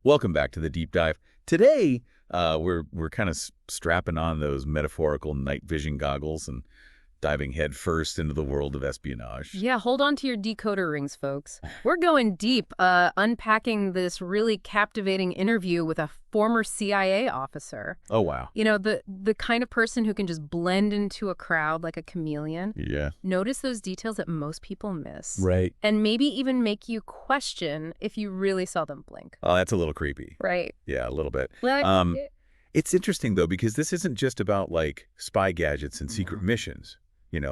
Welcome back to the deep dive. Today, we're kind of strapping on those metaphorical night vision goggles and diving headfirst into the world of espionage. Yeah, hold on to your decoder rings, folks. We're going deep, unpacking this really captivating interview with a former CIA officer. Oh, wow. You know, the kind of person who can just blend into a crowd like a chameleon. Yeah. Notice those details that most people miss. Right. And maybe even make you question if you really saw them blink. Oh, that's a little creepy. Right. Yeah, a little bit. Well, It's interesting, though, because this isn't just about, like, spy gadgets and secret missions,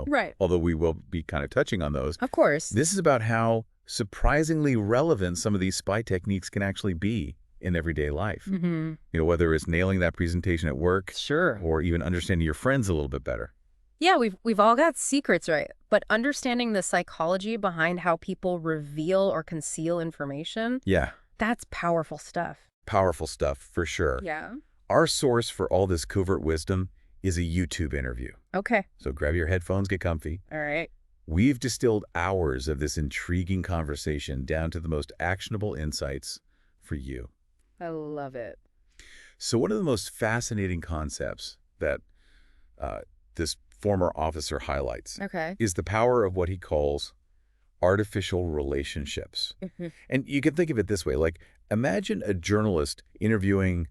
right. although we will be kind of touching on those. Of course. This is about how surprisingly relevant some of these spy techniques can actually be in everyday life. Mm-hmm. Whether it's nailing that presentation at work Sure. or even understanding your friends a little bit better. Yeah, we've all got secrets, right? But understanding the psychology behind how people reveal or conceal information, Yeah, that's powerful stuff. powerful stuff for sure. Yeah. Our source for all this covert wisdom is a YouTube interview. Okay. So grab your headphones, get comfy. All right. We've distilled hours of this intriguing conversation down to the most actionable insights for you. I love it. So one of the most fascinating concepts that this former officer highlights Okay. is the power of what he calls artificial relationships. Mhm. And you can think of it this way, like imagine a journalist interviewing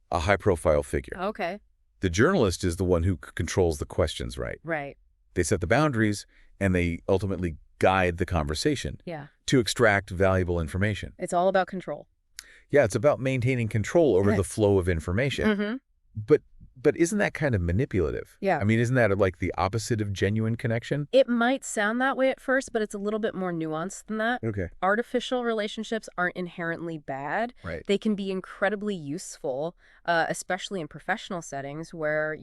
a high-profile figure. Okay. The journalist is the one who controls the questions, right? Right. They set the boundaries, and they ultimately guide the conversation Yeah. to extract valuable information. It's all about control. Yeah, it's about maintaining control over Right. the flow of information. Mm-hmm. But isn't that kind of manipulative? Yeah. I mean, isn't that like the opposite of genuine connection? It might sound that way at first, but it's a little bit more nuanced than that. Okay. Artificial relationships aren't inherently bad. Right. They can be incredibly useful, especially in professional settings where,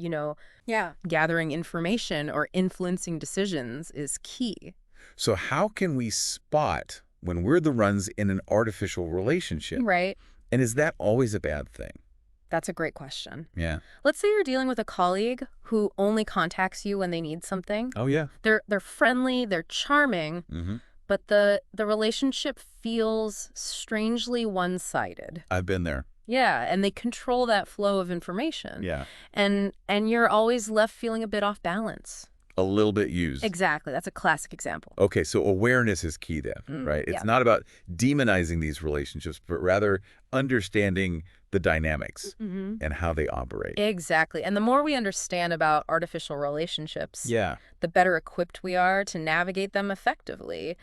gathering information or influencing decisions is key. So how can we spot when we're the ones in an artificial relationship? Right. And is that always a bad thing? That's a great question. Yeah. Let's say you're dealing with a colleague who only contacts you when they need something. Oh, yeah. They're friendly, they're charming, Mm-hmm. but the relationship feels strangely one-sided. I've been there. Yeah, and they control that flow of information. Yeah. And you're always left feeling a bit off balance. A little bit used. Exactly. That's a classic example. Okay, so awareness is key then, right? It's yeah. not about demonizing these relationships, but rather understanding the dynamics Mm-hmm. and how they operate. Exactly. And the more we understand about artificial relationships, Yeah. the better equipped we are to navigate them effectively,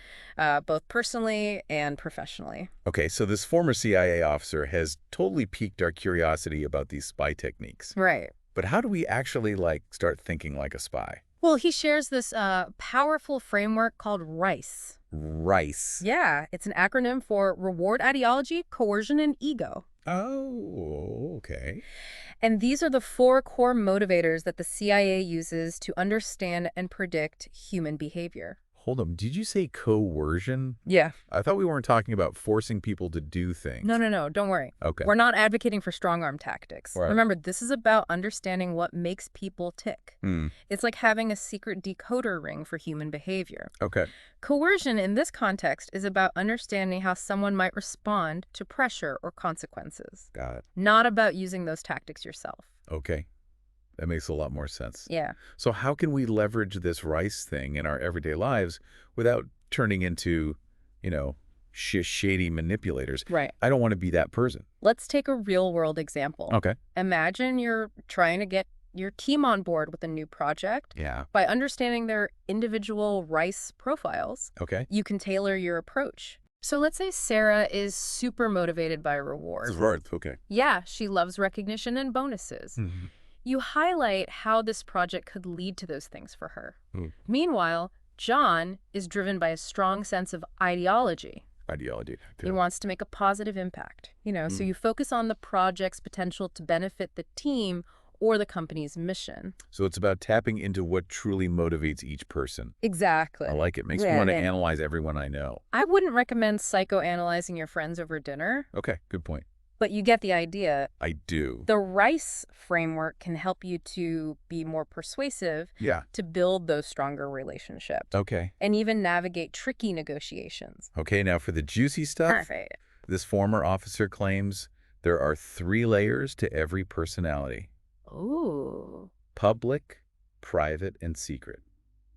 both personally and professionally. Okay, so this former CIA officer has totally piqued our curiosity about these spy techniques. Right. But how do we actually, start thinking like a spy? Well, he shares this powerful framework called RICE. RICE. Yeah, it's an acronym for Reward Ideology, Coercion, and Ego. Oh, okay. And these are the 4 core motivators that the CIA uses to understand and predict human behavior. Hold on, did you say coercion? Yeah. I thought we weren't talking about forcing people to do things. No, don't worry. Okay. We're not advocating for strong-arm tactics. Right. Remember, this is about understanding what makes people tick. Hmm. It's like having a secret decoder ring for human behavior. Okay. Coercion in this context is about understanding how someone might respond to pressure or consequences, Got it. not about using those tactics yourself. Okay. That makes a lot more sense. Yeah. So how can we leverage this RICE thing in our everyday lives without turning into, shady manipulators? Right. I don't want to be that person. Let's take a real-world example. Okay. Imagine you're trying to get your team on board with a new project. Yeah. By understanding their individual RICE profiles, Okay. you can tailor your approach. So let's say Sarah is super motivated by reward. Right. Okay. Yeah, she loves recognition and bonuses. Mhm. You highlight how this project could lead to those things for her. Hmm. Meanwhile, John is driven by a strong sense of ideology. Ideology. He wants to make a positive impact. So you focus on the project's potential to benefit the team or the company's mission. So it's about tapping into what truly motivates each person. Exactly. I like it. Makes me Yeah, want to and- analyze everyone I know. I wouldn't recommend psychoanalyzing your friends over dinner, Okay. Good point. but you get the idea. I do. The RICE framework can help you to be more persuasive, Yeah. to build those stronger relationships, Okay. and even navigate tricky negotiations. Okay. Now for the juicy stuff, Perfect. this former officer claims There are 3 layers to every personality: Ooh. public, private, and secret.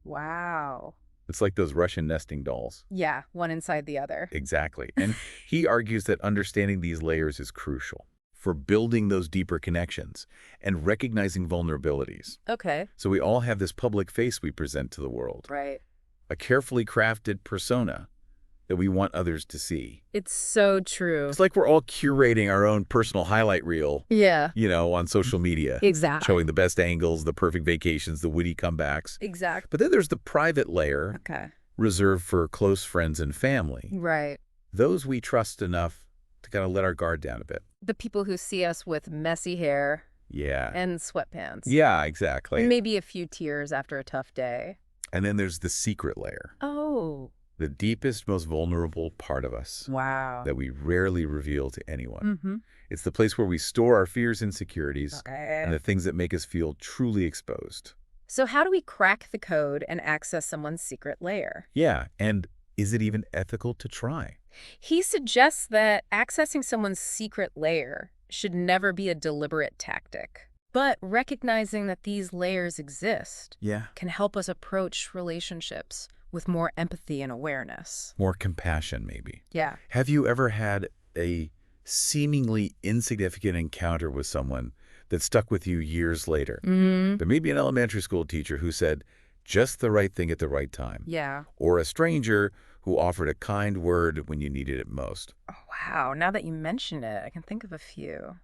Wow. It's like those Russian nesting dolls. Yeah, one inside the other. Exactly. And he argues that understanding these layers is crucial for building those deeper connections and recognizing vulnerabilities. Okay. So we all have this public face we present to the world, Right. a carefully crafted persona that we want others to see. It's so true. It's like we're all curating our own personal highlight reel, Yeah. on social media, Exactly. showing the best angles, the perfect vacations, the witty comebacks. Exactly. But then there's the private layer, Okay. reserved for close friends and family. Right. Those we trust enough to kind of let our guard down a bit. The people who see us with messy hair Yeah. and sweatpants. Yeah, exactly. And maybe a few tears after a tough day. And then there's the secret layer, Oh. the deepest, most vulnerable part of us Wow. that we rarely reveal to anyone. Mm-hmm. It's the place where we store our fears, insecurities, Okay. and the things that make us feel truly exposed. So how do we crack the code and access someone's secret layer? Yeah, and is it even ethical to try? He suggests that accessing someone's secret layer should never be a deliberate tactic. But recognizing that these layers exist Yeah. can help us approach relationships with more empathy and awareness. More compassion, maybe. Yeah. Have you ever had a seemingly insignificant encounter with someone that stuck with you years later? Mm-hmm. There may be an elementary school teacher who said just the right thing at the right time. Yeah. Or a stranger who offered a kind word when you needed it most. Oh, wow. Now that you mention it, I can think of a few.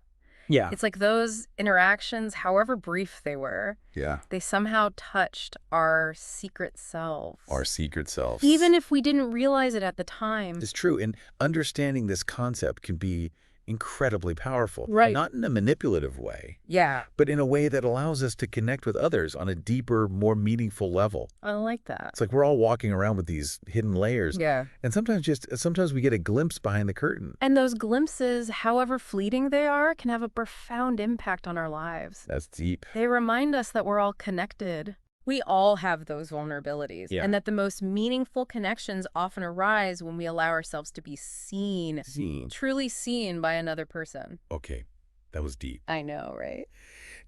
Yeah. It's like those interactions, however brief they were, Yeah. they somehow touched our secret selves. Our secret selves. Even if we didn't realize it at the time. It's true. And understanding this concept can be incredibly powerful. Right. Not in a manipulative way, Yeah, but in a way that allows us to connect with others on a deeper, more meaningful level. I like that. It's like we're all walking around with these hidden layers. Yeah. And sometimes we get a glimpse behind the curtain. And those glimpses, however fleeting they are, can have a profound impact on our lives. That's deep. They remind us that we're all connected. We all have those vulnerabilities, Yeah. and that the most meaningful connections often arise when we allow ourselves to be seen, truly seen by another person. Okay, that was deep. I know, right?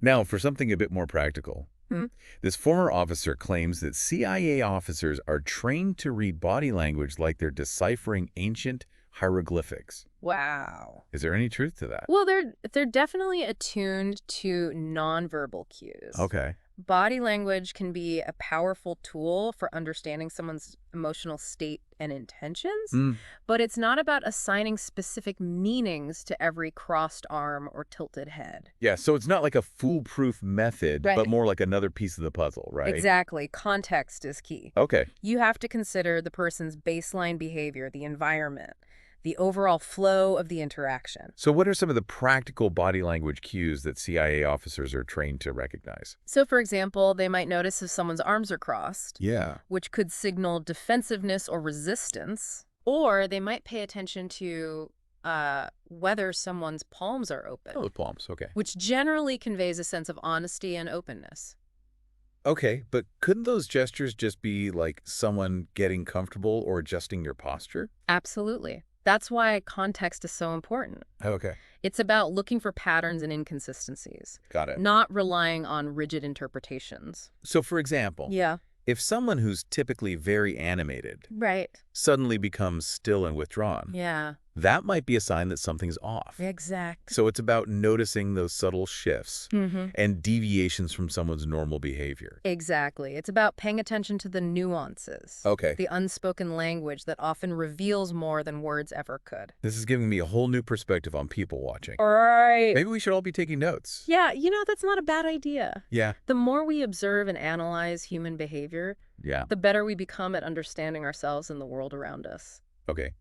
Now, for something a bit more practical. This former officer claims that CIA officers are trained to read body language like they're deciphering ancient hieroglyphics. Wow. Is there any truth to that? Well, they're definitely attuned to nonverbal cues. Okay. Body language can be a powerful tool for understanding someone's emotional state and intentions, but it's not about assigning specific meanings to every crossed arm or tilted head. Yeah, so it's not like a foolproof method, Right. but more like another piece of the puzzle, right? Exactly. Context is key. Okay. You have to consider the person's baseline behavior, the environment, the overall flow of the interaction. So what are some of the practical body language cues that CIA officers are trained to recognize? So, for example, they might notice if someone's arms are crossed, Yeah. which could signal defensiveness or resistance, or they might pay attention to whether someone's palms are open, Oh, the palms. Okay. which generally conveys a sense of honesty and openness. Okay, but couldn't those gestures just be like someone getting comfortable or adjusting your posture? Absolutely. That's why context is so important. Okay. It's about looking for patterns and inconsistencies, Got it. not relying on rigid interpretations. So, for example, Yeah. if someone who's typically very animated Right. suddenly becomes still and withdrawn, Yeah. that might be a sign that something's off. Exact. So it's about noticing those subtle shifts Mm-hmm. and deviations from someone's normal behavior. Exactly. It's about paying attention to the nuances. Okay. The unspoken language that often reveals more than words ever could. This is giving me a whole new perspective on people watching. All right. Maybe we should all be taking notes. Yeah, that's not a bad idea. Yeah. The more we observe and analyze human behavior, Yeah. the better we become at understanding ourselves and the world around us. Okay.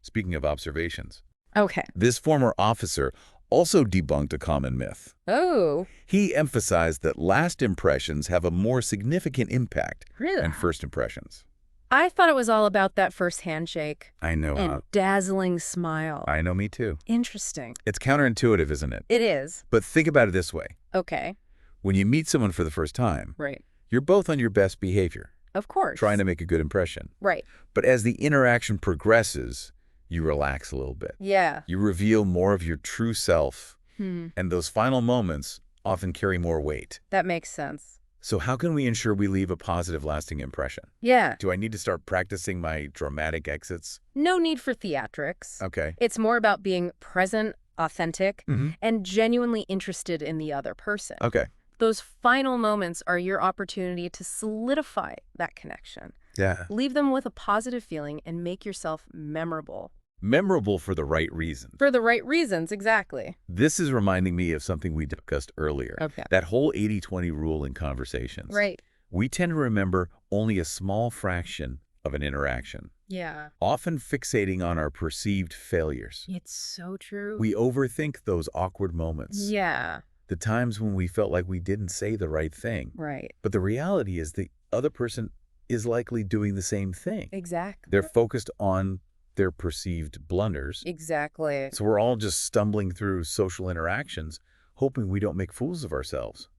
Speaking of observations, Okay. this former officer also debunked a common myth. Oh, He emphasized that last impressions have a more significant impact really? than first impressions. I thought it was all about that first handshake I know. and dazzling smile. I know, me too. Interesting. It's counterintuitive, isn't it? It is. But think about it this way. Okay. When you meet someone for the first time, Right. you're both on your best behavior, Of course. trying to make a good impression. Right. But as the interaction progresses, You relax a little bit. Yeah. You reveal more of your true self, Hmm. and those final moments often carry more weight. That makes sense. So how can we ensure we leave a positive, lasting impression? Yeah. Do I need to start practicing my dramatic exits? No need for theatrics. Okay. It's more about being present, authentic, Mm-hmm. and genuinely interested in the other person. Okay. Those final moments are your opportunity to solidify that connection. Yeah. Leave them with a positive feeling and make yourself memorable. Memorable for the right reasons. For the right reasons, exactly. This is reminding me of something we discussed earlier. Okay. That whole 80-20 rule in conversations. Right. We tend to remember only a small fraction of an interaction, Yeah. often fixating on our perceived failures. It's so true. We overthink those awkward moments. Yeah. The times when we felt like we didn't say the right thing. Right. But the reality is the other person is likely doing the same thing. Exactly. They're focused on their perceived blunders. Exactly. So we're all just stumbling through social interactions, hoping we don't make fools of ourselves.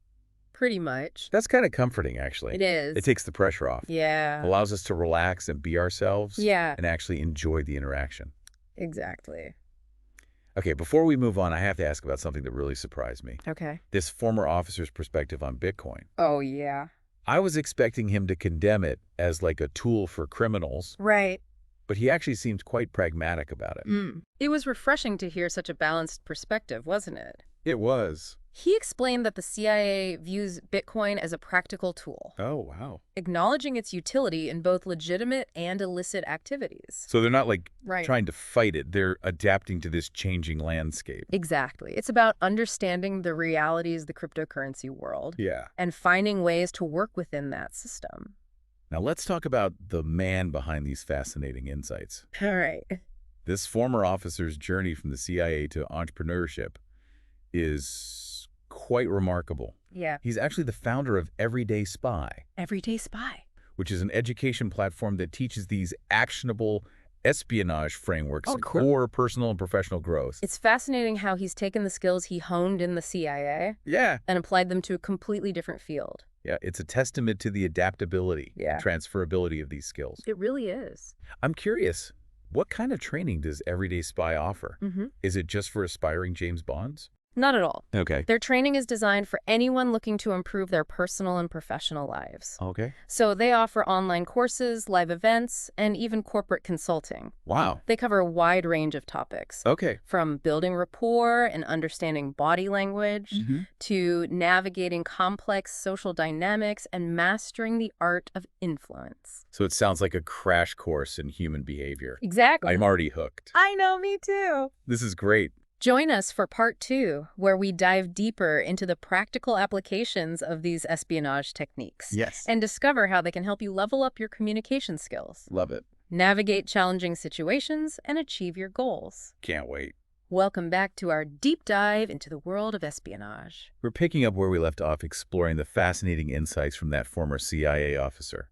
Pretty much. That's kind of comforting, actually. It is. It takes the pressure off. Yeah. Allows us to relax and be ourselves. Yeah. And actually enjoy the interaction. Exactly. Okay, before we move on, I have to ask about something that really surprised me. Okay. This former officer's perspective on Bitcoin. Oh, yeah. I was expecting him to condemn it as like a tool for criminals, Right. but he actually seemed quite pragmatic about it. It was refreshing to hear such a balanced perspective, wasn't it? It was. He explained that the CIA views Bitcoin as a practical tool, Oh, wow. acknowledging its utility in both legitimate and illicit activities. So they're not like Right. trying to fight it. They're adapting to this changing landscape. Exactly. It's about understanding the realities of the cryptocurrency world Yeah. and finding ways to work within that system. Now let's talk about the man behind these fascinating insights. All right. This former officer's journey from the CIA to entrepreneurship is quite remarkable. Yeah. He's actually the founder of Everyday Spy, Everyday Spy. which is an education platform that teaches these actionable espionage frameworks Oh, cool. for personal and professional growth. It's fascinating how he's taken the skills he honed in the CIA Yeah. and applied them to a completely different field. Yeah, it's a testament to the adaptability Yeah. and transferability of these skills. It really is. I'm curious, what kind of training does Everyday Spy offer? Is it just for aspiring James Bonds? Not at all. Okay. Their training is designed for anyone looking to improve their personal and professional lives. Okay. So they offer online courses, live events, and even corporate consulting. Wow. They cover a wide range of topics, Okay. from building rapport and understanding body language to navigating complex social dynamics and mastering the art of influence. So it sounds like a crash course in human behavior. Exactly. I'm already hooked. I know, me too. This is great. Join us for part 2, where we dive deeper into the practical applications of these espionage techniques. Yes. And discover how they can help you level up your communication skills, Love it. navigate challenging situations, and achieve your goals. Can't wait. Welcome back to our deep dive into the world of espionage. We're picking up where we left off, exploring the fascinating insights from that former CIA officer.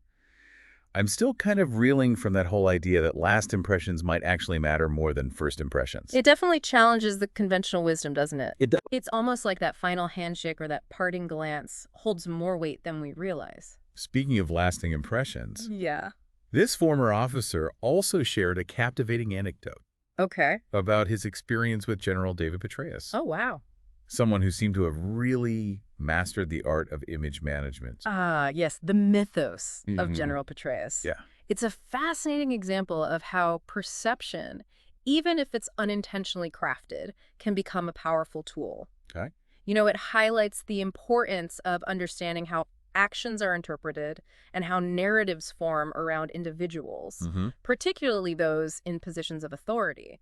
I'm still kind of reeling from that whole idea that last impressions might actually matter more than first impressions. It definitely challenges the conventional wisdom, doesn't it? It does. It's almost like that final handshake or that parting glance holds more weight than we realize. Speaking of lasting impressions, Yeah. this former officer also shared a captivating anecdote Okay. about his experience with General David Petraeus, Oh, wow. someone who seemed to have really mastered the art of image management. Ah, yes, the mythos of Mhm. General Petraeus. Yeah. It's a fascinating example of how perception, even if it's unintentionally crafted, can become a powerful tool. Okay. You know, it highlights the importance of understanding how actions are interpreted and how narratives form around individuals, particularly those in positions of authority.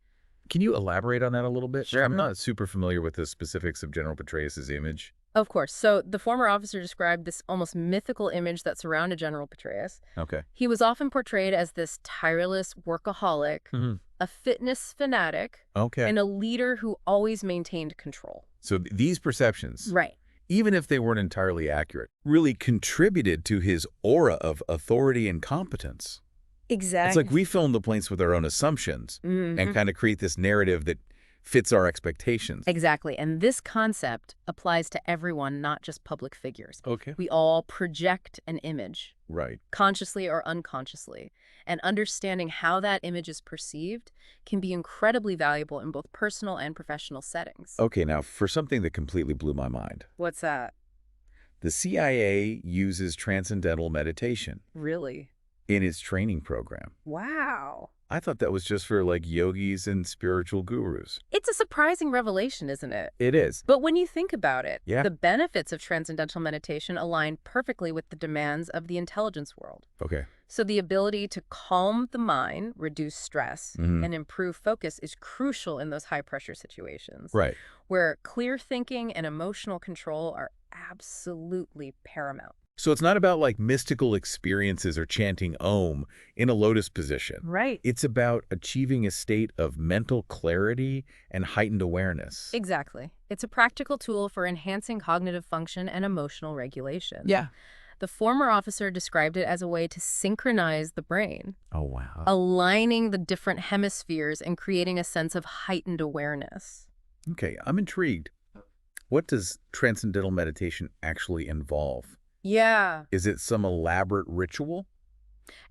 Can you elaborate on that a little bit? Sure. I'm not super familiar with the specifics of General Petraeus' image. Of course. So the former officer described this almost mythical image that surrounded General Petraeus. Okay. He was often portrayed as this tireless workaholic, a fitness fanatic, Okay. and a leader who always maintained control. So these perceptions, Right. even if they weren't entirely accurate, really contributed to his aura of authority and competence. Exactly. It's like we fill in the blanks with our own assumptions and kind of create this narrative that fits our expectations. Exactly. And this concept applies to everyone, not just public figures. Okay. We all project an image, Right. consciously or unconsciously. And understanding how that image is perceived can be incredibly valuable in both personal and professional settings. Okay, now for something that completely blew my mind. What's that? The CIA uses transcendental meditation Really? in its training program. Wow. I thought that was just for like yogis and spiritual gurus. It's a surprising revelation, isn't it? It is. But when you think about it, Yeah. the benefits of transcendental meditation align perfectly with the demands of the intelligence world. Okay. So the ability to calm the mind, reduce stress, and improve focus is crucial in those high-pressure situations, Right. where clear thinking and emotional control are absolutely paramount. So it's not about like mystical experiences or chanting Om in a lotus position. Right. It's about achieving a state of mental clarity and heightened awareness. Exactly. It's a practical tool for enhancing cognitive function and emotional regulation. Yeah. The former officer described it as a way to synchronize the brain, Oh, wow. aligning the different hemispheres and creating a sense of heightened awareness. Okay, I'm intrigued. What does transcendental meditation actually involve? Yeah. Is it some elaborate ritual?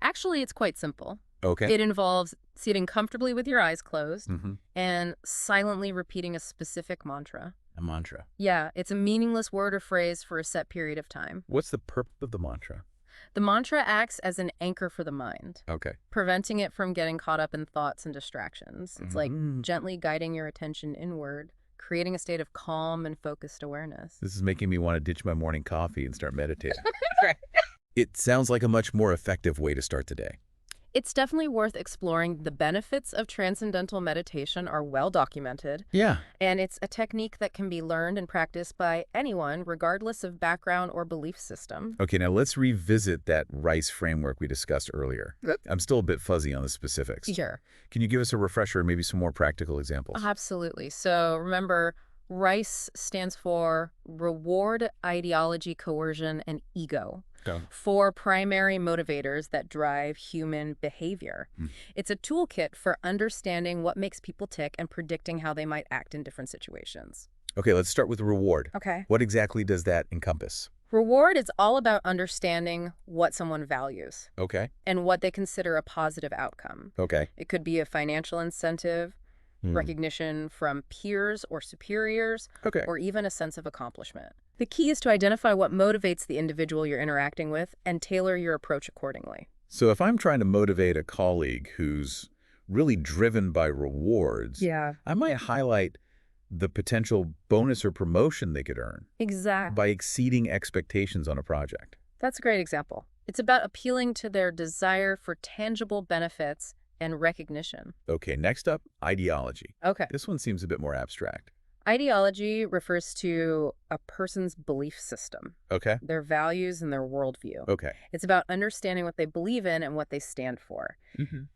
Actually, it's quite simple. Okay. It involves sitting comfortably with your eyes closed Mm-hmm. and silently repeating a specific mantra. A mantra. Yeah, it's a meaningless word or phrase for a set period of time. What's the purpose of the mantra? The mantra acts as an anchor for the mind, Okay. preventing it from getting caught up in thoughts and distractions. It's like Mhm. gently guiding your attention inward, creating a state of calm and focused awareness. This is making me want to ditch my morning coffee and start meditating. It sounds like a much more effective way to start the day. It's definitely worth exploring. The benefits of transcendental meditation are well documented, Yeah. and it's a technique that can be learned and practiced by anyone, regardless of background or belief system. Okay, now let's revisit that RICE framework we discussed earlier. I'm still a bit fuzzy on the specifics. Sure. Can you give us a refresher and maybe some more practical examples? Absolutely. So remember, RICE stands for Reward, Ideology, Coercion, and Ego. Go. 4 primary motivators that drive human behavior. It's a toolkit for understanding what makes people tick and predicting how they might act in different situations. Okay, let's start with reward. Okay. What exactly does that encompass? Reward is all about understanding what someone values Okay. and what they consider a positive outcome. Okay. It could be a financial incentive, recognition from peers or superiors, Okay. or even a sense of accomplishment. The key is to identify what motivates the individual you're interacting with and tailor your approach accordingly. So if I'm trying to motivate a colleague who's really driven by rewards, Yeah. I might highlight the potential bonus or promotion they could earn Exactly. by exceeding expectations on a project. That's a great example. It's about appealing to their desire for tangible benefits and recognition. Okay, next up, ideology. Okay. This one seems a bit more abstract. Ideology refers to a person's belief system, Okay. their values, and their worldview. Okay. It's about understanding what they believe in and what they stand for.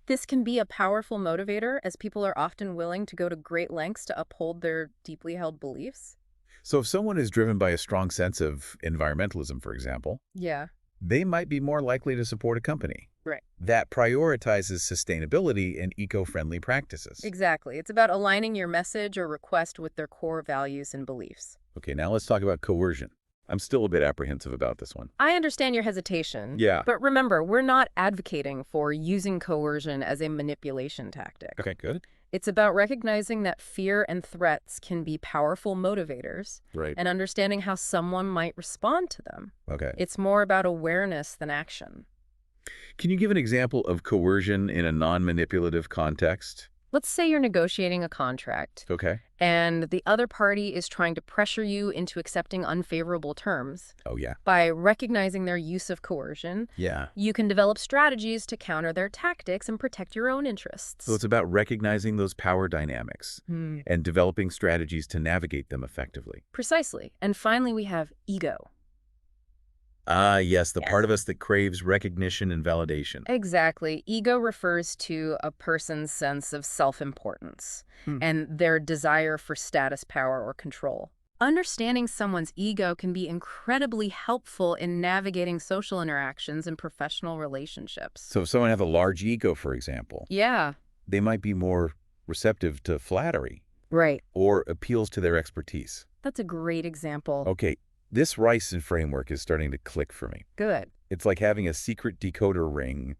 This can be a powerful motivator, as people are often willing to go to great lengths to uphold their deeply held beliefs. So if someone is driven by a strong sense of environmentalism, for example, Yeah. they might be more likely to support a company Right. that prioritizes sustainability and eco-friendly practices. Exactly. It's about aligning your message or request with their core values and beliefs. Okay, now let's talk about coercion. I'm still a bit apprehensive about this one. I understand your hesitation. Yeah. But remember, we're not advocating for using coercion as a manipulation tactic. Okay, good. It's about recognizing that fear and threats can be powerful motivators Right. and understanding how someone might respond to them. Okay. It's more about awareness than action. Can you give an example of coercion in a non-manipulative context? Let's say you're negotiating a contract Okay. and the other party is trying to pressure you into accepting unfavorable terms. Oh, yeah. By recognizing their use of coercion, Yeah. you can develop strategies to counter their tactics and protect your own interests. So it's about recognizing those power dynamics and developing strategies to navigate them effectively. Precisely. And finally, we have ego. Ah, yes, the Yes. part of us that craves recognition and validation. Exactly. Ego refers to a person's sense of self-importance and their desire for status, power, or control. Understanding someone's ego can be incredibly helpful in navigating social interactions and professional relationships. So if someone has a large ego, for example, Yeah, they might be more receptive to flattery Right. or appeals to their expertise. That's a great example. Okay, this Rice framework is starting to click for me. Good. It's like having a secret decoder ring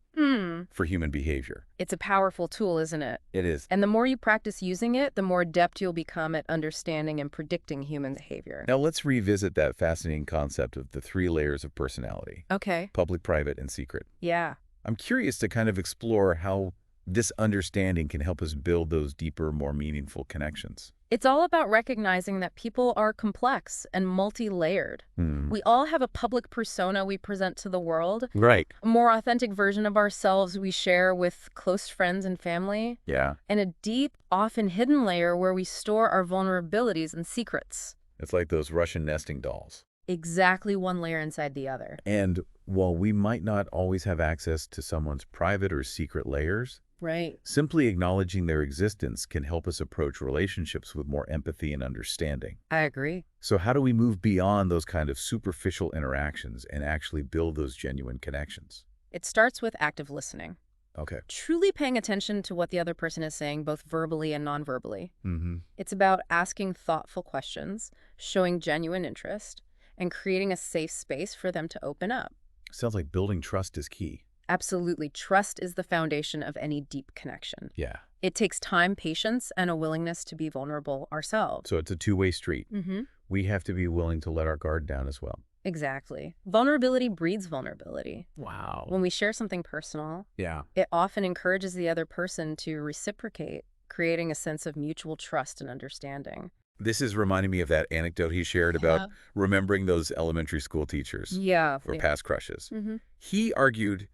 for human behavior. It's a powerful tool, isn't it? It is. And the more you practice using it, the more adept you'll become at understanding and predicting human behavior. Now let's revisit that fascinating concept of the 3 layers of personality: Okay. public, private, and secret. Yeah. I'm curious to kind of explore how this understanding can help us build those deeper, more meaningful connections. It's all about recognizing that people are complex and multi-layered. We all have a public persona we present to the world, Right. a more authentic version of ourselves we share with close friends and family, Yeah. and a deep, often hidden layer where we store our vulnerabilities and secrets. It's like those Russian nesting dolls. Exactly one layer inside the other. And while we might not always have access to someone's private or secret layers, Right. simply acknowledging their existence can help us approach relationships with more empathy and understanding. I agree. So how do we move beyond those kind of superficial interactions and actually build those genuine connections? It starts with active listening. Okay. Truly paying attention to what the other person is saying, both verbally and non-verbally. Mm-hmm. It's about asking thoughtful questions, showing genuine interest, and creating a safe space for them to open up. Sounds like building trust is key. Absolutely. Trust is the foundation of any deep connection. Yeah. It takes time, patience, and a willingness to be vulnerable ourselves. So it's a two-way street. Mm-hmm. We have to be willing to let our guard down as well. Exactly. Vulnerability breeds vulnerability. Wow. When we share something personal, Yeah. it often encourages the other person to reciprocate, creating a sense of mutual trust and understanding. This is reminding me of that anecdote he shared about remembering those elementary school teachers or past crushes. Mm-hmm. He argued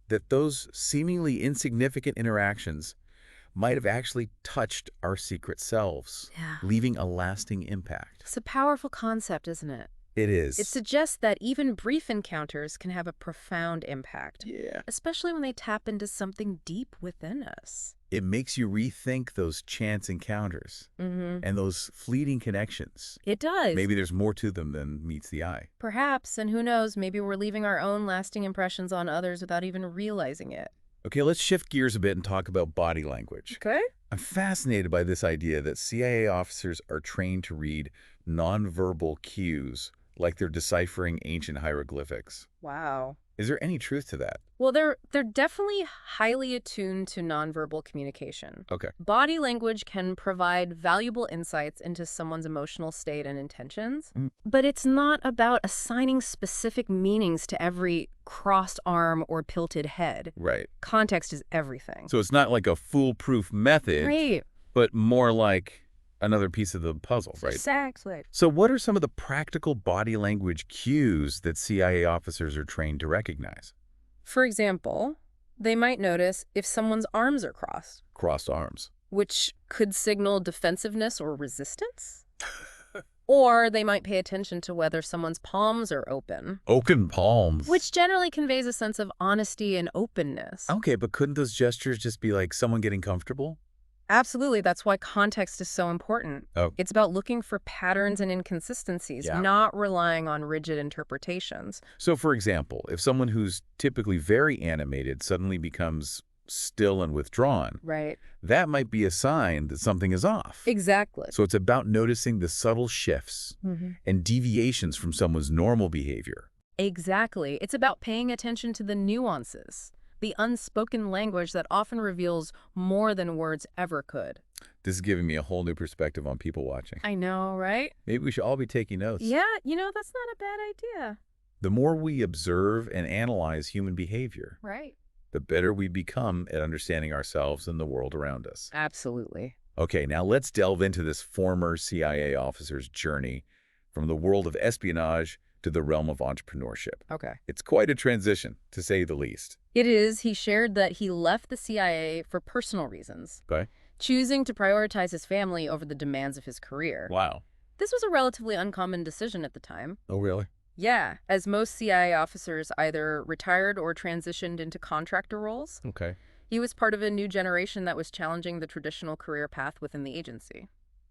that those seemingly insignificant interactions might have actually touched our secret selves, Yeah. leaving a lasting impact. It's a powerful concept, isn't it? It is. It suggests that even brief encounters can have a profound impact, Yeah. especially when they tap into something deep within us. It makes you rethink those chance encounters and those fleeting connections. It does. Maybe there's more to them than meets the eye. Perhaps, and who knows, maybe we're leaving our own lasting impressions on others without even realizing it. Okay, let's shift gears a bit and talk about body language. Okay. I'm fascinated by this idea that CIA officers are trained to read nonverbal cues like they're deciphering ancient hieroglyphics. Wow. Is there any truth to that? Well, they're definitely highly attuned to nonverbal communication. Okay. Body language can provide valuable insights into someone's emotional state and intentions, but it's not about assigning specific meanings to every crossed arm or tilted head. Right. Context is everything. So it's not like a foolproof method, Right. but more like another piece of the puzzle, right? Exactly. So what are some of the practical body language cues that CIA officers are trained to recognize? For example, they might notice if someone's arms are crossed, Crossed arms. which could signal defensiveness or resistance. Or they might pay attention to whether someone's palms are open, Open palms. which generally conveys a sense of honesty and openness. Okay, but couldn't those gestures just be like someone getting comfortable? Absolutely. That's why context is so important. Oh. It's about looking for patterns and inconsistencies, Yeah. not relying on rigid interpretations. So, for example, if someone who's typically very animated suddenly becomes still and withdrawn, Right. that might be a sign that something is off. Exactly. So it's about noticing the subtle shifts and deviations from someone's normal behavior. Exactly. It's about paying attention to the nuances, the unspoken language that often reveals more than words ever could. This is giving me a whole new perspective on people watching. I know, right? Maybe we should all be taking notes. Yeah, that's not a bad idea. The more we observe and analyze human behavior, Right. the better we become at understanding ourselves and the world around us. Absolutely. Okay, now let's delve into this former CIA officer's journey from the world of espionage to the realm of entrepreneurship. Okay. It's quite a transition, to say the least. It is. He shared that he left the CIA for personal reasons, Okay? choosing to prioritize his family over the demands of his career. Wow. This was a relatively uncommon decision at the time. Oh, really? Yeah, as most CIA officers either retired or transitioned into contractor roles. Okay. He was part of a new generation that was challenging the traditional career path within the agency.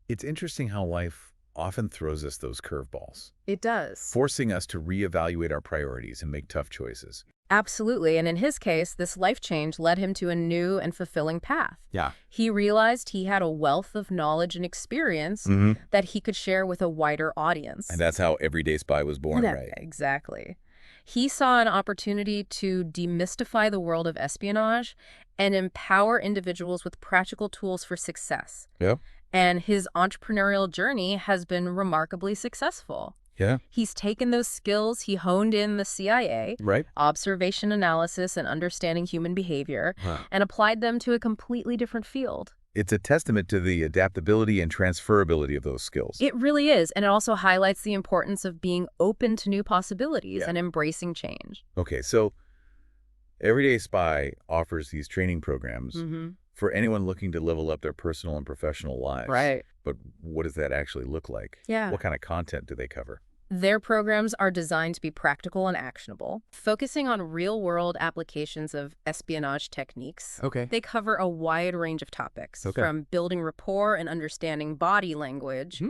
It's interesting how life often throws us those curveballs, It does. forcing us to reevaluate our priorities and make tough choices. Absolutely. And in his case, this life change led him to a new and fulfilling path. Yeah. He realized he had a wealth of knowledge and experience that he could share with a wider audience. And that's how Everyday Spy was born, Yeah, right? exactly. He saw an opportunity to demystify the world of espionage and empower individuals with practical tools for success. Yeah. And his entrepreneurial journey has been remarkably successful. Yeah. He's taken those skills he honed in the CIA, Right. observation analysis and understanding human behavior, Huh. and applied them to a completely different field. It's a testament to the adaptability and transferability of those skills. It really is, and it also highlights the importance of being open to new possibilities and embracing change. Okay, so Everyday Spy offers these training programs for anyone looking to level up their personal and professional lives. Right. But what does that actually look like? Yeah. What kind of content do they cover? Their programs are designed to be practical and actionable, focusing on real-world applications of espionage techniques. Okay. They cover a wide range of topics, from building rapport and understanding body language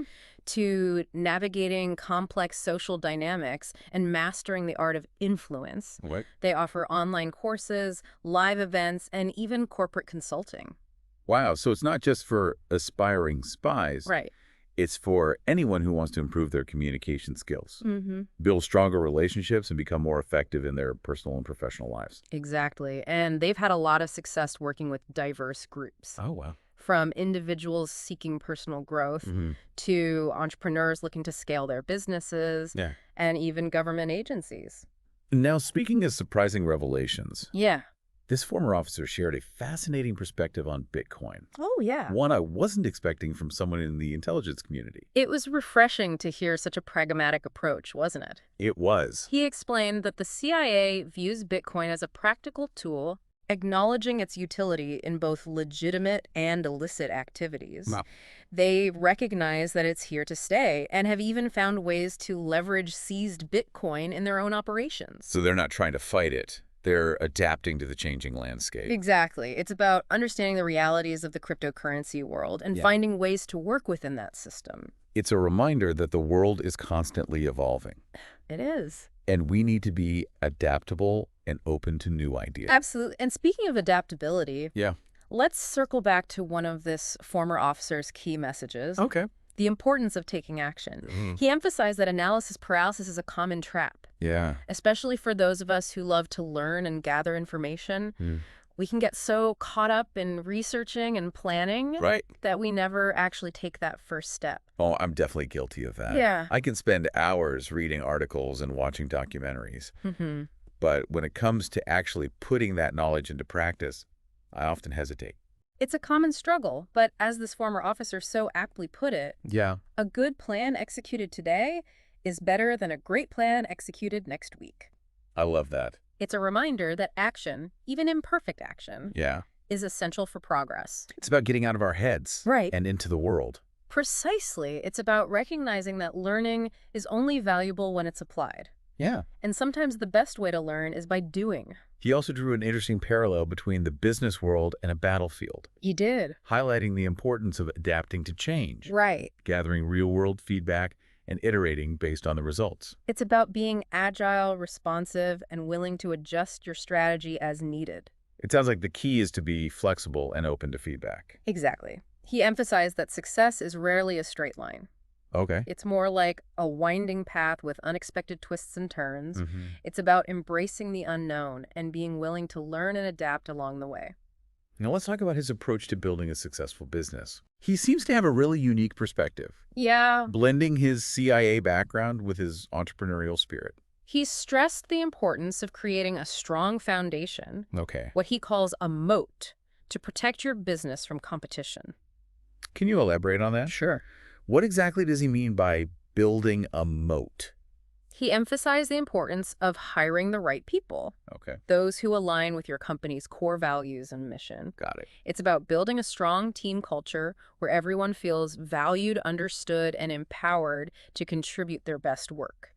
to navigating complex social dynamics and mastering the art of influence. What? They offer online courses, live events, and even corporate consulting. Wow, so it's not just for aspiring spies. Right. It's for anyone who wants to improve their communication skills, Mm-hmm. build stronger relationships, and become more effective in their personal and professional lives. Exactly. And they've had a lot of success working with diverse groups. Oh, wow. From individuals seeking personal growth to entrepreneurs looking to scale their businesses and even government agencies. Now, speaking of surprising revelations, Yeah. this former officer shared a fascinating perspective on Bitcoin. Oh, yeah. One I wasn't expecting from someone in the intelligence community. It was refreshing to hear such a pragmatic approach, wasn't it? It was. He explained that the CIA views Bitcoin as a practical tool, acknowledging its utility in both legitimate and illicit activities. Wow. They recognize that it's here to stay and have even found ways to leverage seized Bitcoin in their own operations. So they're not trying to fight it. They're adapting to the changing landscape. Exactly. It's about understanding the realities of the cryptocurrency world and finding ways to work within that system. It's a reminder that the world is constantly evolving. It is. And we need to be adaptable and open to new ideas. Absolutely. And speaking of adaptability, let's circle back to one of this former officer's key messages. Okay. The importance of taking action. He emphasized that analysis paralysis is a common trap. Yeah. Especially for those of us who love to learn and gather information. We can get so caught up in researching and planning that we never actually take that first step. Oh, I'm definitely guilty of that. Yeah. I can spend hours reading articles and watching documentaries. But when it comes to actually putting that knowledge into practice, I often hesitate. It's a common struggle, but as this former officer so aptly put it, a good plan executed today is better than a great plan executed next week. I love that. It's a reminder that action, even imperfect action, is essential for progress. It's about getting out of our heads and into the world. Precisely. It's about recognizing that learning is only valuable when it's applied. Yeah. And sometimes the best way to learn is by doing. He also drew an interesting parallel between the business world and a battlefield. He did. Highlighting the importance of adapting to change. Right. Gathering real-world feedback and iterating based on the results. It's about being agile, responsive, and willing to adjust your strategy as needed. It sounds like the key is to be flexible and open to feedback. Exactly. He emphasized that success is rarely a straight line. Okay. It's more like a winding path with unexpected twists and turns. It's about embracing the unknown and being willing to learn and adapt along the way. Now let's talk about his approach to building a successful business. He seems to have a really unique perspective. Yeah. Blending his CIA background with his entrepreneurial spirit. He stressed the importance of creating a strong foundation, what he calls a moat, to protect your business from competition. Can you elaborate on that? Sure. What exactly does he mean by building a moat? He emphasized the importance of hiring the right people. Those who align with your company's core values and mission. Got it. It's about building a strong team culture where everyone feels valued, understood, and empowered to contribute their best work.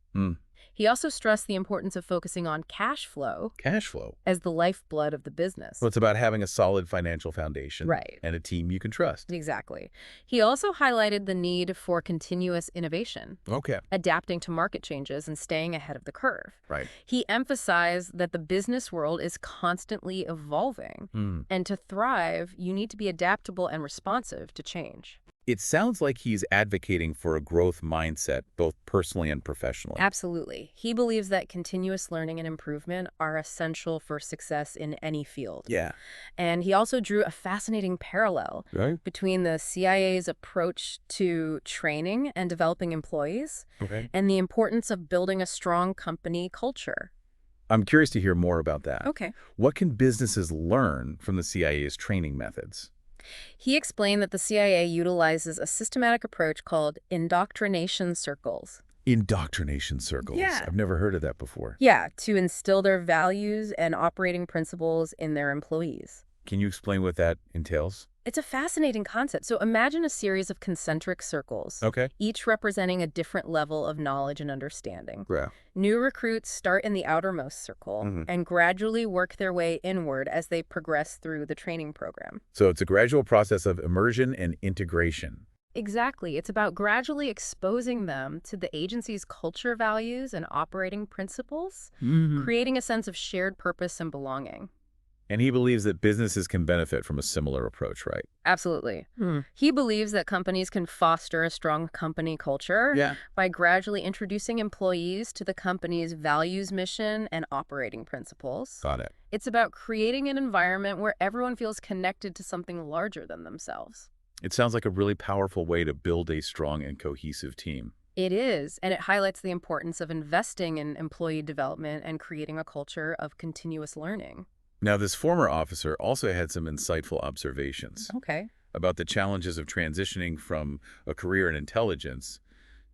He also stressed the importance of focusing on cash flow Cash flow. as the lifeblood of the business. Well, it's about having a solid financial foundation. Right. And a team you can trust. Exactly. He also highlighted the need for continuous innovation, Okay. adapting to market changes and staying ahead of the curve. Right. He emphasized that the business world is constantly evolving, and to thrive, you need to be adaptable and responsive to change. It sounds like he's advocating for a growth mindset, both personally and professionally. Absolutely. He believes that continuous learning and improvement are essential for success in any field. Yeah. And he also drew a fascinating parallel Right. between the CIA's approach to training and developing employees Okay. and the importance of building a strong company culture. I'm curious to hear more about that. Okay. What can businesses learn from the CIA's training methods? He explained that the CIA utilizes a systematic approach called indoctrination circles. Indoctrination circles. Yeah. I've never heard of that before. Yeah, to instill their values and operating principles in their employees. Can you explain what that entails? It's a fascinating concept. So imagine a series of concentric circles, Okay. each representing a different level of knowledge and understanding. Yeah. New recruits start in the outermost circle and gradually work their way inward as they progress through the training program. So it's a gradual process of immersion and integration. Exactly. It's about gradually exposing them to the agency's culture values and operating principles, creating a sense of shared purpose and belonging. And he believes that businesses can benefit from a similar approach, right? Absolutely. He believes that companies can foster a strong company culture Yeah. by gradually introducing employees to the company's values, mission, and operating principles. Got it. It's about creating an environment where everyone feels connected to something larger than themselves. It sounds like a really powerful way to build a strong and cohesive team. It is, and it highlights the importance of investing in employee development and creating a culture of continuous learning. Now, this former officer also had some insightful observations Okay. about the challenges of transitioning from a career in intelligence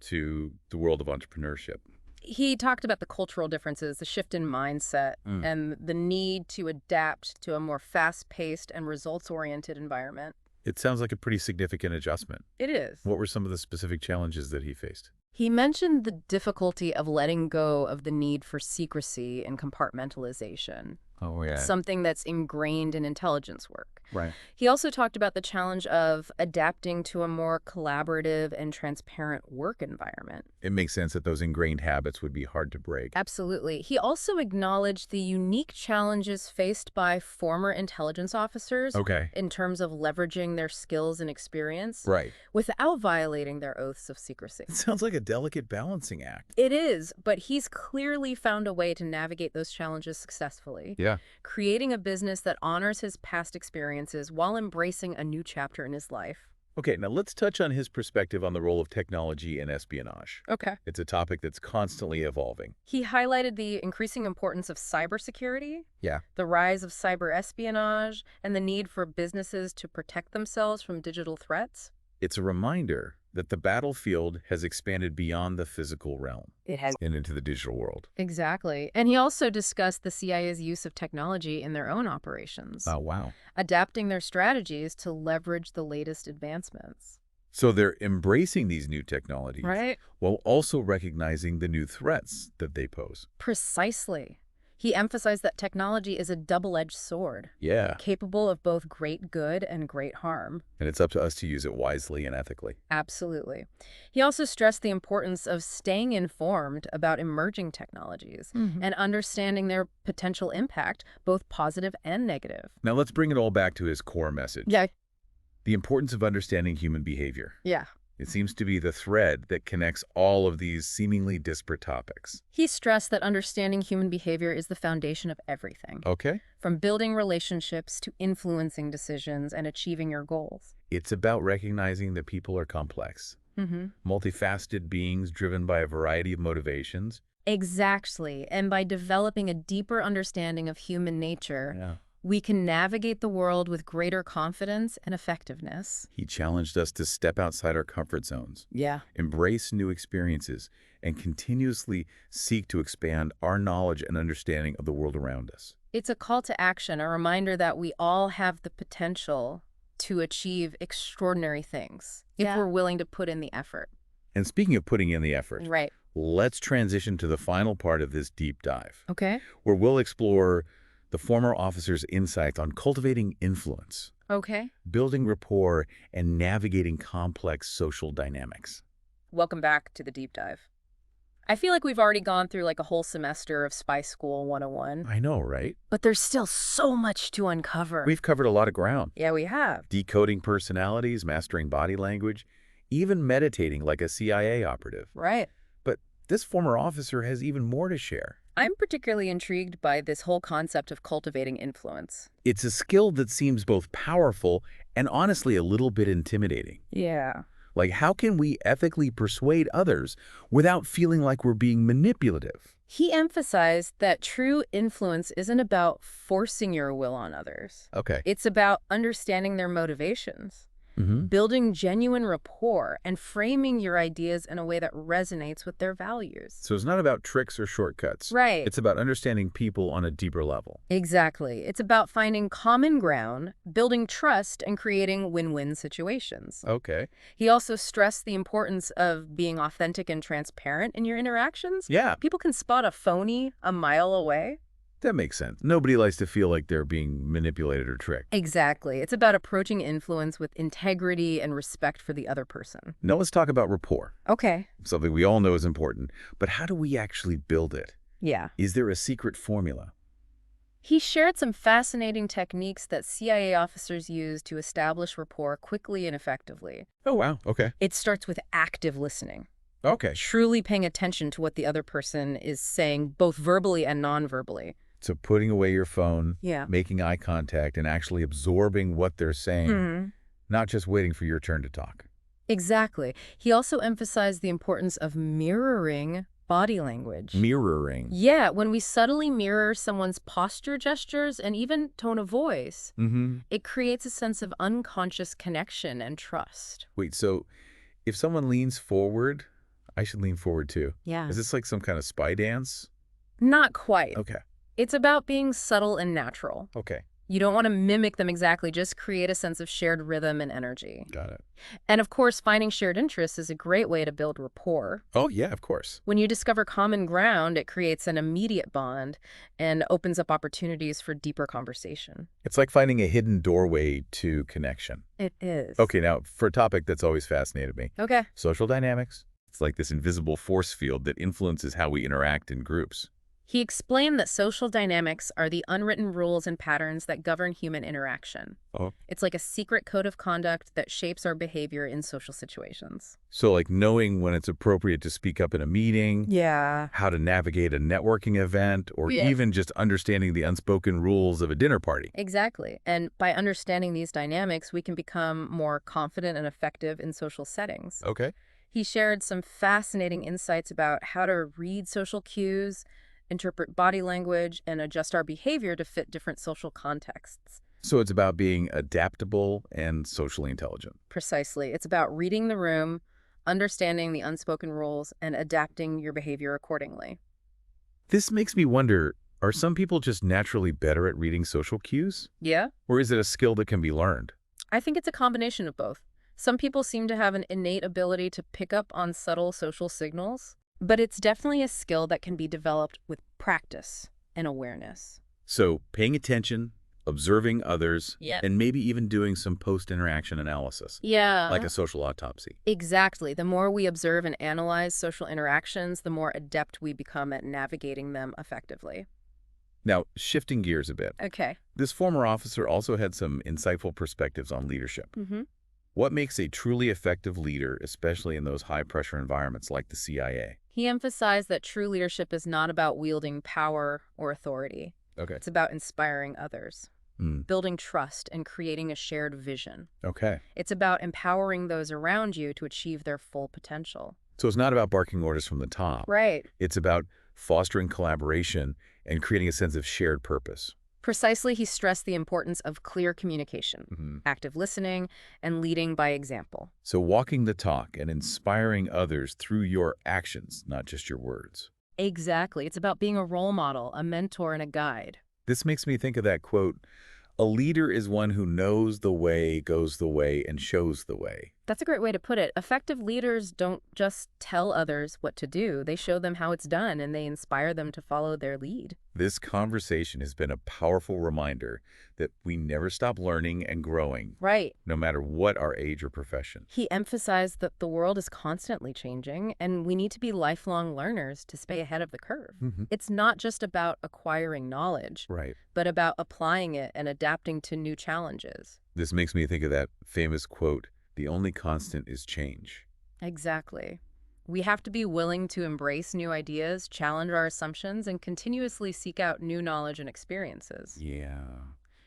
to the world of entrepreneurship. He talked about the cultural differences, the shift in mindset, and the need to adapt to a more fast-paced and results-oriented environment. It sounds like a pretty significant adjustment. It is. What were some of the specific challenges that he faced? He mentioned the difficulty of letting go of the need for secrecy and compartmentalization, Oh, yeah. something that's ingrained in intelligence work. Right. He also talked about the challenge of adapting to a more collaborative and transparent work environment. It makes sense that those ingrained habits would be hard to break. Absolutely. He also acknowledged the unique challenges faced by former intelligence officers Okay. in terms of leveraging their skills and experience Right. without violating their oaths of secrecy. It sounds like a delicate balancing act. It is, but he's clearly found a way to navigate those challenges successfully, Yeah. creating a business that honors his past experiences while embracing a new chapter in his life. Okay, now let's touch on his perspective on the role of technology and espionage. Okay. It's a topic that's constantly evolving. He highlighted the increasing importance of cybersecurity, Yeah. the rise of cyber espionage, and the need for businesses to protect themselves from digital threats. It's a reminder that the battlefield has expanded beyond the physical realm It has. and into the digital world. Exactly. And he also discussed the CIA's use of technology in their own operations, Oh, wow. adapting their strategies to leverage the latest advancements. So they're embracing these new technologies Right? while also recognizing the new threats that they pose. Precisely. He emphasized that technology is a double-edged sword, Yeah, capable of both great good and great harm. and it's up to us to use it wisely and ethically. Absolutely. He also stressed the importance of staying informed about emerging technologies and understanding their potential impact, both positive and negative. Now let's bring it all back to his core message. Yeah. The importance of understanding human behavior. Yeah. It seems to be the thread that connects all of these seemingly disparate topics. He stressed that understanding human behavior is the foundation of everything, Okay? from building relationships to influencing decisions and achieving your goals. It's about recognizing that people are complex, multifaceted beings driven by a variety of motivations. Exactly. And by developing a deeper understanding of human nature, Yeah. we can navigate the world with greater confidence and effectiveness. He challenged us to step outside our comfort zones, Yeah. embrace new experiences, and continuously seek to expand our knowledge and understanding of the world around us. It's a call to action, a reminder that we all have the potential to achieve extraordinary things if we're willing to put in the effort. And speaking of putting in the effort, Right. Let's transition to the final part of this deep dive, Okay. where we'll explore the former officer's insights on cultivating influence, Okay. building rapport, and navigating complex social dynamics. Welcome back to the deep dive. I feel like we've already gone through like a whole semester of Spy School 101, I know, right? but there's still so much to uncover. We've covered a lot of ground. Yeah, we have. Decoding personalities, mastering body language, even meditating like a CIA operative. Right. But this former officer has even more to share. I'm particularly intrigued by this whole concept of cultivating influence. It's a skill that seems both powerful and honestly a little bit intimidating. Yeah. Like, how can we ethically persuade others without feeling like we're being manipulative? He emphasized that true influence isn't about forcing your will on others. Okay. It's about understanding their motivations, Mm-hmm. building genuine rapport, and framing your ideas in a way that resonates with their values. So it's not about tricks or shortcuts. Right. It's about understanding people on a deeper level. Exactly. It's about finding common ground, building trust, and creating win-win situations. Okay. He also stressed the importance of being authentic and transparent in your interactions. Yeah, People can spot a phony a mile away. that makes sense. Nobody likes to feel like they're being manipulated or tricked. Exactly. It's about approaching influence with integrity and respect for the other person. Now let's talk about rapport, Okay. something we all know is important. But how do we actually build it? Yeah. Is there a secret formula? He shared some fascinating techniques that CIA officers use to establish rapport quickly and effectively. Oh, wow. Okay. It starts with active listening, Okay. truly paying attention to what the other person is saying, both verbally and non-verbally. So putting away your phone, Yeah. making eye contact, and actually absorbing what they're saying, not just waiting for your turn to talk. Exactly. He also emphasized the importance of mirroring body language. Mirroring. Yeah, when we subtly mirror someone's posture gestures and even tone of voice, Mm-hmm. it creates a sense of unconscious connection and trust. Wait, so if someone leans forward, I should lean forward too. Yeah. Is this like some kind of spy dance? Not quite. Okay. It's about being subtle and natural. Okay. You don't want to mimic them exactly, just create a sense of shared rhythm and energy. Got it. And of course, finding shared interests is a great way to build rapport. Oh, yeah, of course. When you discover common ground, it creates an immediate bond and opens up opportunities for deeper conversation. It's like finding a hidden doorway to connection. It is. Okay, now for a topic that's always fascinated me, Okay. social dynamics. It's like this invisible force field that influences how we interact in groups. He explained that social dynamics are the unwritten rules and patterns that govern human interaction. Oh. It's like a secret code of conduct that shapes our behavior in social situations. So like knowing when it's appropriate to speak up in a meeting, Yeah. how to navigate a networking event, or Yeah. even just understanding the unspoken rules of a dinner party. Exactly. And by understanding these dynamics, we can become more confident and effective in social settings. Okay. He shared some fascinating insights about how to read social cues, interpret body language, and adjust our behavior to fit different social contexts. So it's about being adaptable and socially intelligent. Precisely. It's about reading the room, understanding the unspoken rules, and adapting your behavior accordingly. This makes me wonder, are some people just naturally better at reading social cues? Yeah? Or is it a skill that can be learned? I think it's a combination of both. Some people seem to have an innate ability to pick up on subtle social signals, but it's definitely a skill that can be developed with practice and awareness. So paying attention, observing others, Yep. and maybe even doing some post-interaction analysis, Yeah. like a social autopsy. Exactly. The more we observe and analyze social interactions, the more adept we become at navigating them effectively. Now, shifting gears a bit, Okay. this former officer also had some insightful perspectives on leadership. Mm-hmm. What makes a truly effective leader, especially in those high-pressure environments like the CIA? He emphasized that true leadership is not about wielding power or authority. Okay. It's about inspiring others, Mm. building trust, and creating a shared vision. Okay. It's about empowering those around you to achieve their full potential. So it's not about barking orders from the top. Right. It's about fostering collaboration and creating a sense of shared purpose. Precisely, he stressed the importance of clear communication, Mm-hmm. active listening, and leading by example. So walking the talk and inspiring others through your actions, not just your words. Exactly. It's about being a role model, a mentor, and a guide. This makes me think of that quote, "A leader is one who knows the way, goes the way, and shows the way." That's a great way to put it. Effective leaders don't just tell others what to do. They show them how it's done, and they inspire them to follow their lead. This conversation has been a powerful reminder that we never stop learning and growing, Right. no matter what our age or profession. He emphasized that the world is constantly changing, and we need to be lifelong learners to stay ahead of the curve. It's not just about acquiring knowledge, Right. but about applying it and adapting to new challenges. This makes me think of that famous quote, "The only constant is change." Exactly. We have to be willing to embrace new ideas, challenge our assumptions, and continuously seek out new knowledge and experiences. Yeah.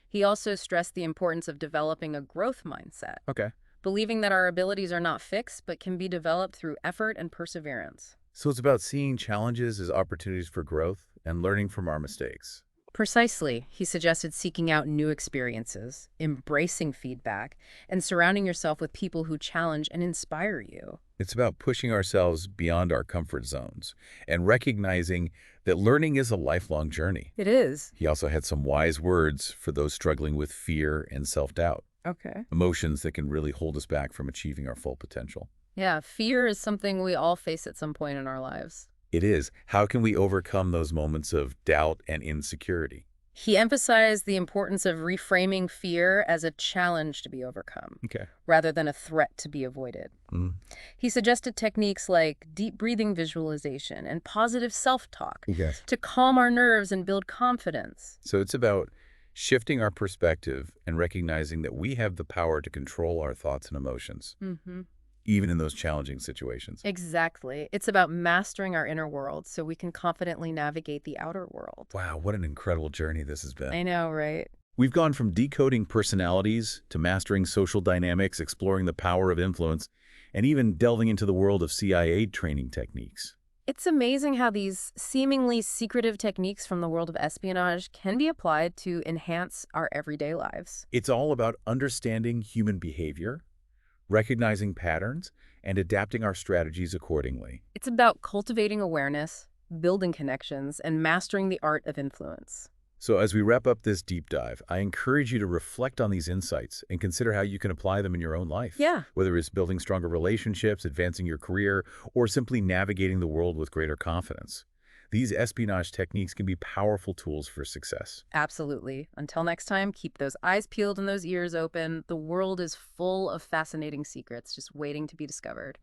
He also stressed the importance of developing a growth mindset, Okay. believing that our abilities are not fixed but can be developed through effort and perseverance. So it's about seeing challenges as opportunities for growth and learning from our mistakes. Precisely, he suggested seeking out new experiences, embracing feedback, and surrounding yourself with people who challenge and inspire you. It's about pushing ourselves beyond our comfort zones and recognizing that learning is a lifelong journey. It is. He also had some wise words for those struggling with fear and self-doubt, Okay. emotions that can really hold us back from achieving our full potential. Yeah, fear is something we all face at some point in our lives. It is. How can we overcome those moments of doubt and insecurity? He emphasized the importance of reframing fear as a challenge to be overcome, Okay. rather than a threat to be avoided. Mm. He suggested techniques like deep breathing visualization and positive self-talk Yes. to calm our nerves and build confidence. So it's about shifting our perspective and recognizing that we have the power to control our thoughts and emotions, even in those challenging situations. Exactly. It's about mastering our inner world so we can confidently navigate the outer world. Wow, what an incredible journey this has I been. know, right? We've gone from decoding personalities to mastering social dynamics, exploring the power of influence, and even delving into the world of CIA training techniques. It's amazing how these seemingly secretive techniques from the world of espionage can be applied to enhance our everyday lives. It's all about understanding human behavior, recognizing patterns, and adapting our strategies accordingly. It's about cultivating awareness, building connections, and mastering the art of influence. So as we wrap up this deep dive, I encourage you to reflect on these insights and consider how you can apply them in your own life. Yeah. Whether it's building stronger relationships, advancing your career, or simply navigating the world with greater confidence. These espionage techniques can be powerful tools for success. Absolutely. Until next time, keep those eyes peeled and those ears open. The world is full of fascinating secrets just waiting to be discovered.